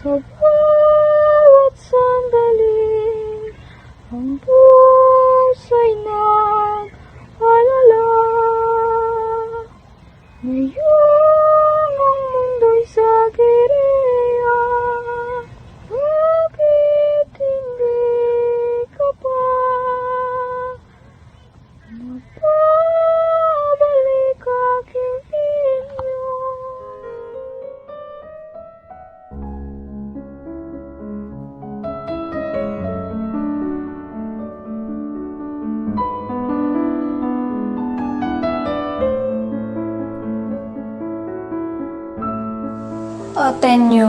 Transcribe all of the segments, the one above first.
Sa bawat sandali, ang pusa'y nag-alala. Ngayon ang mundo'y sa giriya, bakit hindi ka pa nagbabalik aking pinya? Atenyo,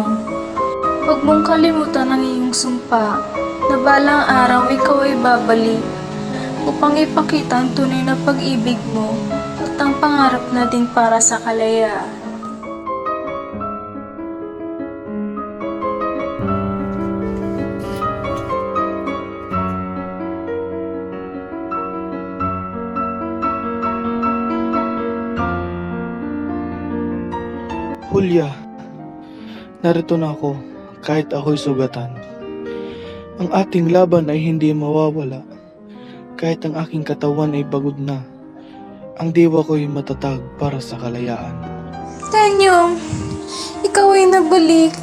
huwag mong kalimutan ang iyong sumpa na balang araw ikaw ay babalik upang ipakita ang tunay na pag-ibig mo at ang pangarap natin para sa kalayaan. Julia, narito na ako kahit ako'y sugatan. Ang ating laban ay hindi mawawala kahit ang aking katawan ay pagod na. Ang diwa ko'y matatag para sa kalayaan. Tenyo, ikaw ay nagbalik.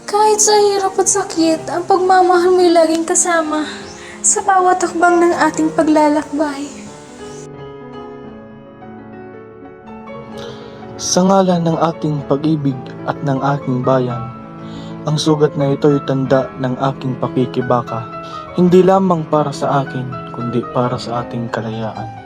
Kahit sa hirap at sakit, ang pagmamahal mo'y laging kasama sa bawat hakbang ng ating paglalakbay. Sa ngalan ng ating pag-ibig at ng aking bayan, ang sugat na ito'y tanda ng aking pakikibaka, hindi lamang para sa akin, kundi para sa ating kalayaan.